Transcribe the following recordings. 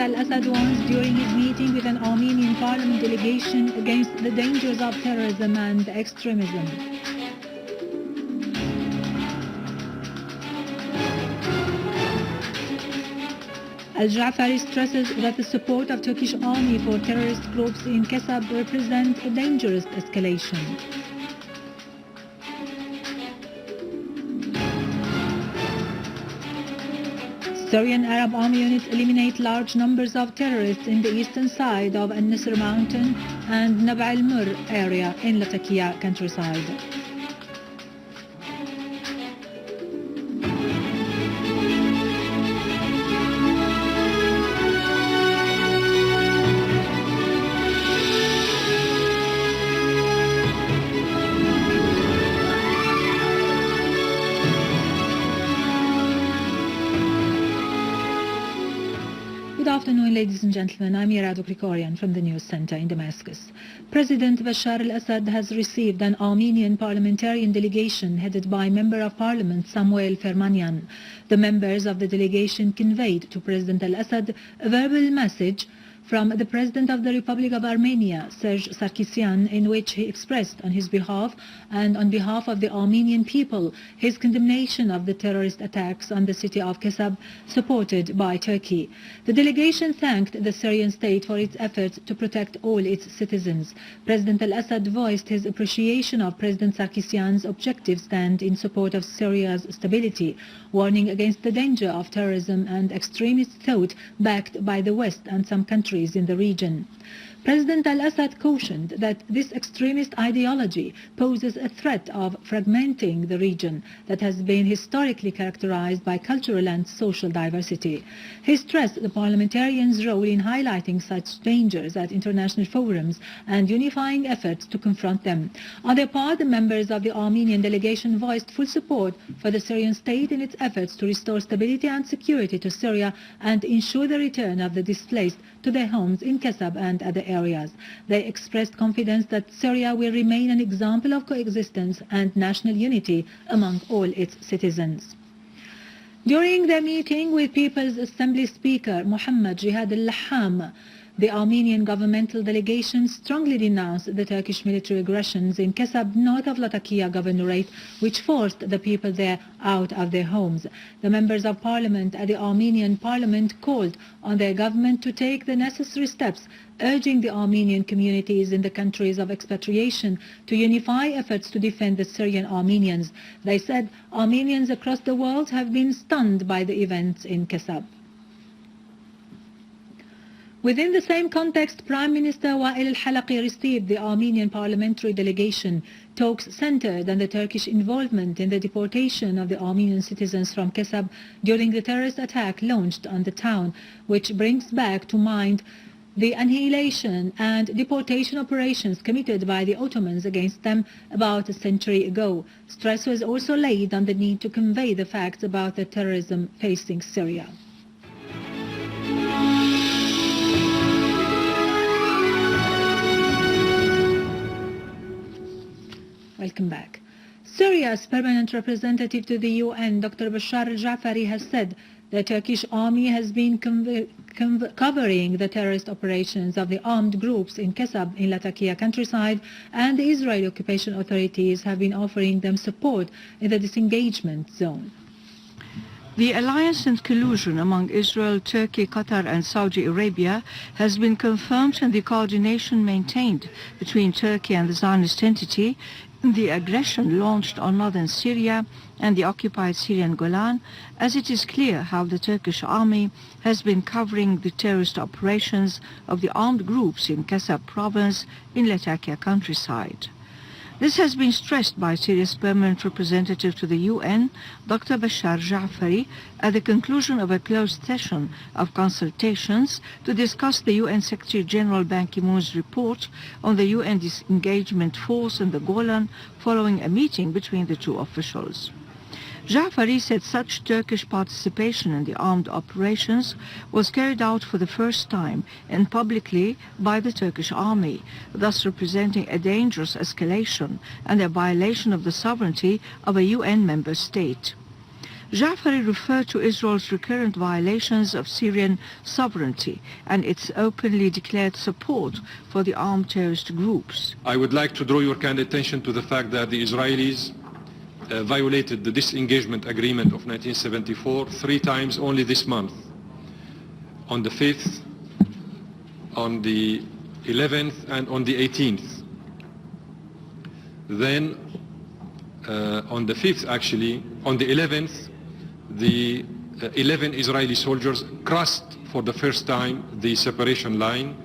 al-Assad warns during his meeting with an Armenian parliament delegation against the dangers of terrorism and extremism. Al-Jaafari stresses that the support of Turkish army for terrorist groups in Kasab represents a dangerous escalation. Syrian Arab army units eliminate large numbers of terrorists in the eastern side of Al-Nisr mountain and Nab al-Mur area in Lattakia countryside. Good afternoon, ladies and gentlemen. I'm Iraqi Krikorian from the News Center in Damascus. President Bashar al-Assad has received an Armenian parliamentarian delegation headed by Member of Parliament Samuel Fermanyan. The members of the delegation conveyed to President al-Assad a verbal message from the President of the Republic of Armenia, Serge Sarkisyan, in which he expressed on his behalf and on behalf of the Armenian people his condemnation of the terrorist attacks on the city of Kasab, supported by Turkey. The delegation thanked the Syrian state for its efforts to protect all its citizens. President al-Assad voiced his appreciation of President Sarkisyan's objective stand in support of Syria's stability, warning against the danger of terrorism and extremist thought backed by the West and some countries in the region. President al-Assad cautioned that this extremist ideology poses a threat of fragmenting the region that has been historically characterized by cultural and social diversity. He stressed the parliamentarians' role in highlighting such dangers at international forums and unifying efforts to confront them. On their part, the members of the Armenian delegation voiced full support for the Syrian state in its efforts to restore stability and security to Syria and ensure the return of the displaced to their homes in Kasab and other areas. They expressed confidence that Syria will remain an example of coexistence and national unity among all its citizens. During their meeting with People's Assembly Speaker Muhammad Jihad al-Laham, the Armenian governmental delegation strongly denounced the Turkish military aggressions in Kasab, north of Lattakia Governorate, which forced the people there out of their homes. The members of parliament at the Armenian parliament called on their government to take the necessary steps, urging the Armenian communities in the countries of expatriation to unify efforts to defend the Syrian Armenians. They said Armenians across the world have been stunned by the events in Kasab. Within the same context, Prime Minister Wael al-Halaqi received the Armenian parliamentary delegation. Talks centered on the Turkish involvement in the deportation of the Armenian citizens from Kasab during the terrorist attack launched on the town, which brings back to mind the annihilation and deportation operations committed by the Ottomans against them about a century ago. Stress was also laid on the need to convey the facts about the terrorism facing Syria. Welcome back. Syria's permanent representative to the UN, Dr. Bashar al-Jaafari, has said the Turkish army has been covering the terrorist operations of the armed groups in Kasab in Lattakia countryside, and the Israeli occupation authorities have been offering them support in the disengagement zone. The alliance and collusion among Israel, Turkey, Qatar and Saudi Arabia has been confirmed, and the coordination maintained between Turkey and the Zionist entity in the aggression launched on northern Syria and the occupied Syrian Golan, as it is clear how the Turkish army has been covering the terrorist operations of the armed groups in Kasab province in Lattakia countryside. This has been stressed by Syria's permanent representative to the UN, Dr. Bashar al-Jaafari, at the conclusion of a closed session of consultations to discuss the UN Secretary-General Ban Ki-moon's report on the UN disengagement force in the Golan following a meeting between the two officials. Jaafari said such Turkish participation in the armed operations was carried out for the first time and publicly by the Turkish army, thus representing a dangerous escalation and a violation of the sovereignty of a UN member state. Jaafari referred to Israel's recurrent violations of Syrian sovereignty and its openly declared support for the armed terrorist groups. I would like to draw your kind attention to the fact that the Israelis violated the disengagement agreement of 1974 3 times only this month. On the 5th, on the 11th, and on the 18th. Then on the 5th actually, on the 11th, the 11 Israeli soldiers crossed for the first time the separation line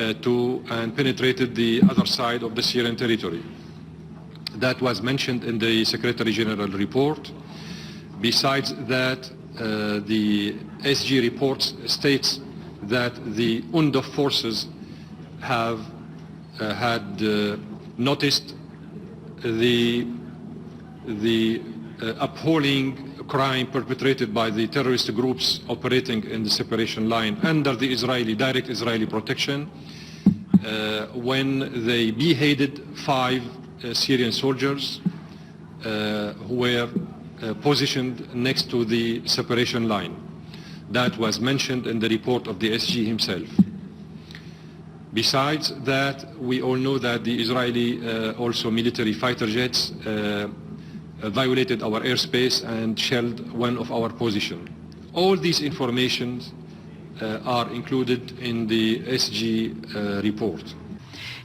and penetrated the other side of the Syrian territory. That was mentioned in the Secretary General report. Besides that, the SG report states that the UNDOF forces have had noticed the appalling crime perpetrated by the terrorist groups operating in the separation line under the direct Israeli protection when they beheaded 5 Syrian soldiers who were positioned next to the separation line. That was mentioned in the report of the SG himself. Besides that, we all know that the Israeli also military fighter jets violated our airspace and shelled one of our positions. All these informations are included in the SG report.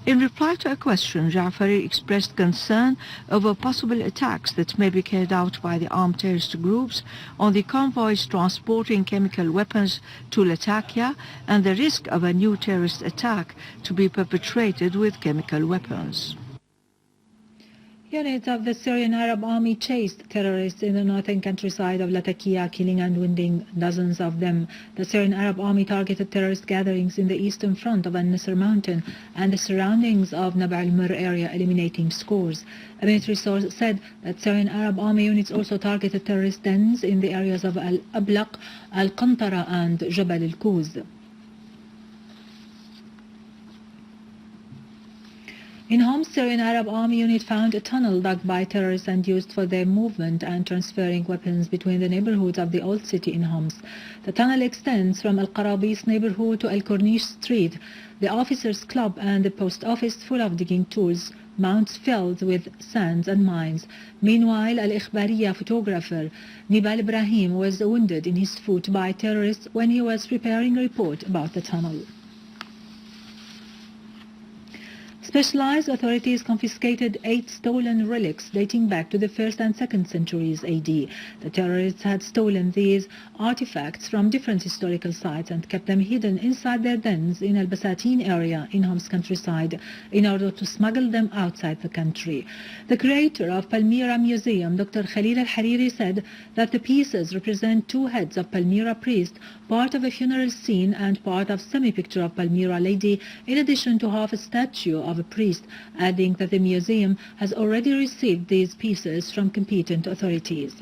In reply to a question, Jaafari expressed concern over possible attacks that may be carried out by the armed terrorist groups on the convoys transporting chemical weapons to Lattakia and the risk of a new terrorist attack to be perpetrated with chemical weapons. Units of the Syrian Arab Army chased terrorists in the northern countryside of Lattakia, killing and wounding dozens of them. The Syrian Arab Army targeted terrorist gatherings in the eastern front of Al-Nisr mountain and the surroundings of Nab al-Mir area, eliminating scores. A military source said that Syrian Arab Army units also targeted terrorist dens in the areas of Al-Ablaq, Al-Qantara and Jabal al-Kuz. In Homs, Syrian Arab Army unit found a tunnel dug by terrorists and used for their movement and transferring weapons between the neighborhoods of the old city in Homs. The tunnel extends from Al-Qarabis neighborhood to Al-Corniche street, the officers' club and the post office full of digging tools, mounds filled with sands and mines. Meanwhile, al-Ekhbariya photographer Nibal Ibrahim was wounded in his foot by terrorists when he was preparing a report about the tunnel. Specialized authorities confiscated 8 stolen relics dating back to the 1st and 2nd centuries AD. The terrorists had stolen these artifacts from different historical sites and kept them hidden inside their dens in Al-Basatin area in Homs countryside in order to smuggle them outside the country. The creator of Palmyra Museum, Dr. Khalil al-Hariri, said that the pieces represent 2 heads of Palmyra priest, part of a funeral scene and part of semi-picture of Palmyra lady, in addition to half a statue of a priest, adding that the museum has already received these pieces from competent authorities.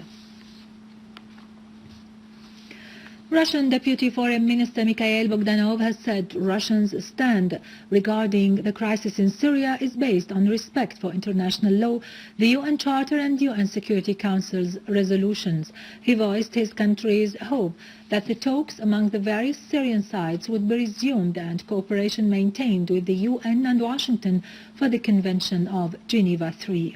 Russian Deputy Foreign Minister Mikhail Bogdanov has said Russia's stand regarding the crisis in Syria is based on respect for international law, the UN Charter and UN Security Council's resolutions. He voiced his country's hope that the talks among the various Syrian sides would be resumed and cooperation maintained with the UN and Washington for the Convention of Geneva III.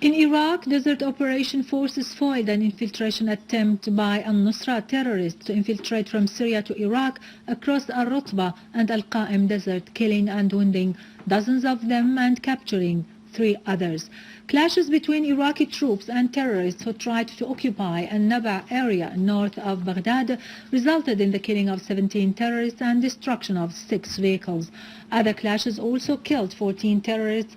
In Iraq, Desert Operation Forces foiled an infiltration attempt by al-Nusra terrorists to infiltrate from Syria to Iraq across al-Rutba and al-Qa'im desert, killing and wounding dozens of them and capturing 3 others. Clashes between Iraqi troops and terrorists who tried to occupy An-Naba area north of Baghdad resulted in the killing of 17 terrorists and destruction of 6 vehicles. Other clashes also killed 14 terrorists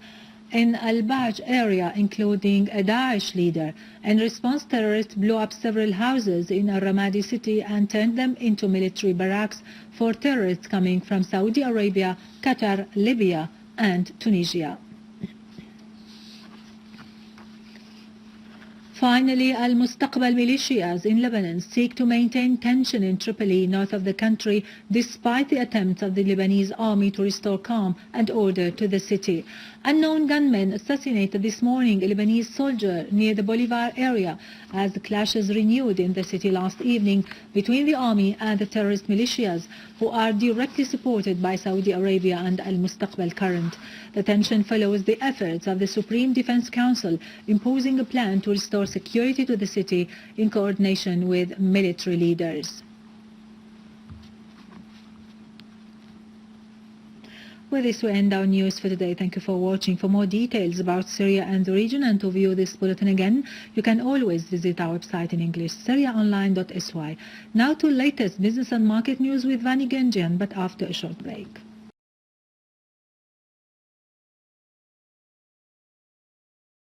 in Al-Baj area, including a Daesh leader. In response, terrorists blew up several houses in Al-Ramadi city and turned them into military barracks for terrorists coming from Saudi Arabia, Qatar, Libya, and Tunisia. Finally, al-Mustaqbal militias in Lebanon seek to maintain tension in Tripoli, north of the country, despite the attempts of the Lebanese army to restore calm and order to the city. Unknown gunmen assassinated this morning a Lebanese soldier near the Bolivar area as the clashes renewed in the city last evening between the army and the terrorist militias, who are directly supported by Saudi Arabia and al-Mustaqbal Current. The tension follows the efforts of the Supreme Defense Council imposing a plan to restore security to the city in coordination with military leaders. With this, we end our news for today. Thank you for watching. For more details about Syria and the region and to view this bulletin again, you can always visit our website in English, syriaonline.sy. Now to latest business and market news with Vani Genjian, but after a short break.